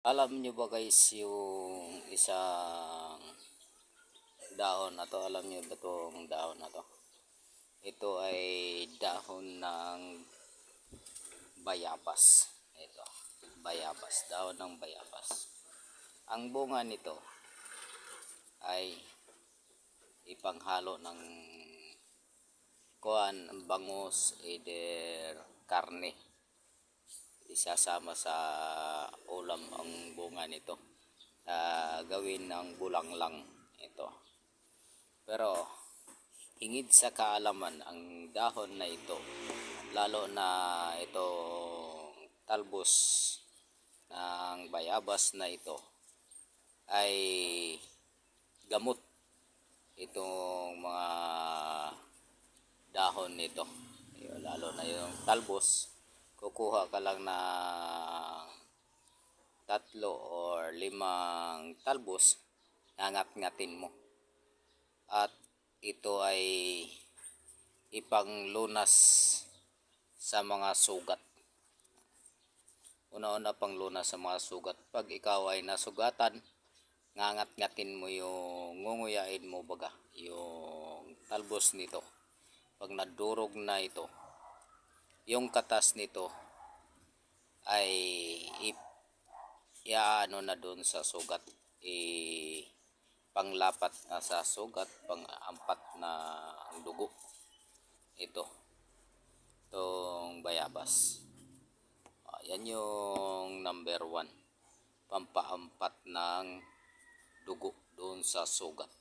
Alam nyo ba guys yung isang dahon na to? Alam nyo ba itong dahon na to? Ito ay dahon ng bayabas. Ito, bayabas, dahon ng bayabas. Ang bunga nito ay ipanghalo ng kuan, bangus, either karne. Isasama sa ulam ang bunga nito. Gawin ng bulanglang ito. Pero hingid sa kaalaman ang dahon na ito, lalo na itong talbos ng bayabas na ito ay gamot. Itong mga dahon nito, lalo na yung talbos, kukuha ka lang ng 3 or 5 talbos, ngangat-ngatin mo. At ito ay ipanglunas sa mga sugat. Una-una panglunas sa mga sugat. Pag ikaw ay nasugatan, ngangat-ngatin mo yung ngunguyain mo baga, yung talbos nito. Pag nadurog na ito, yung katas nito ay iaano na doon sa sugat, panglapat na sa sugat, pang-ampat na ang dugo. Itong bayabas, yan yung number 1, pampaampat ng dugo doon sa sugat.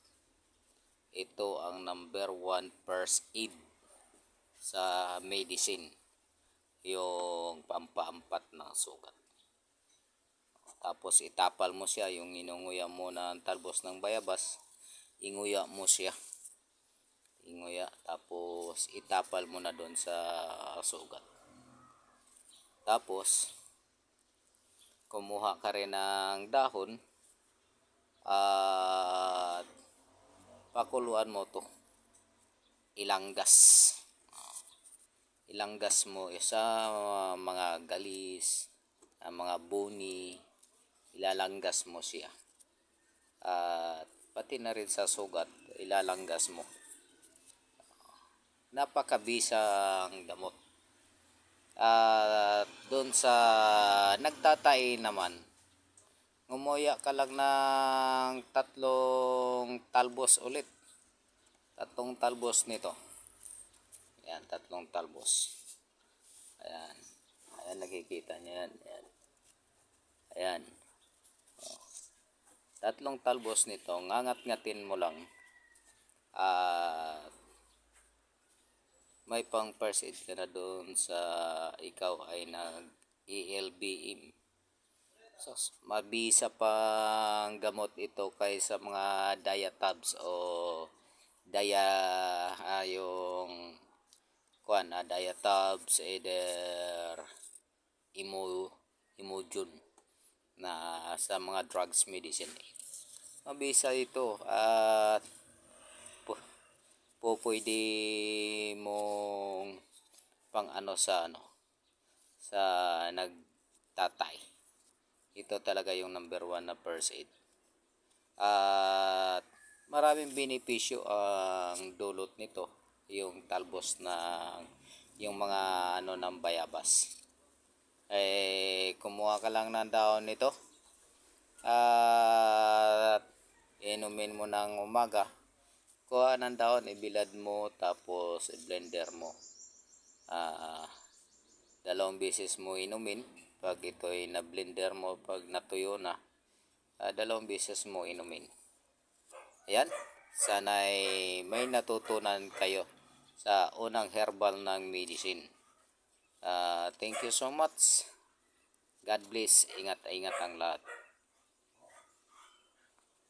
Ito ang number 1 first aid sa medicine, yung pampaampat ng sugat. Tapos itapal mo siya, yung inunguya mo ng talbos ng bayabas, inguya mo siya. Tapos itapal mo na doon sa sugat. Tapos kumuha ka rin ng dahon at pakuluan mo to. Ilanggas mo sa mga galis, mga buni, ilalanggas mo siya. At pati na rin sa sugat, ilalanggas mo. Napakabisang gamot. At doon sa nagtatai naman, ngumuya ka lang ng 3 talbos ulit. 3 talbos nito. Ayan, 3 talbos. Ayan. Ayan, nakikita nyo yan. Ayan. 3 talbos nito, ngangat-ngatin mo lang. At may pang first aid ka na doon sa ikaw ay nag-ELBM. So, mabisa pang gamot ito kaysa mga diatabs o yung diatabs, either Imojun na sa mga drugs medicine. Mabisa ito at pwede mong pang sa nagtatay. Ito talaga yung number 1 na first aid. At maraming benepisyo ang dulot nito, yung talbos ng yung mga ng bayabas. Kumuha ka lang ng dahon nito at inumin mo ng umaga. Kuha ng dahon, ibilad mo, tapos i-blender mo. 2 beses mo inumin. Pag ito'y na-blender mo, pag natuyo na, 2 beses mo inumin. Ayan, sana'y may natutunan kayo sa unang herbal ng medicine. Thank you so much. God bless. Ingat ang lahat.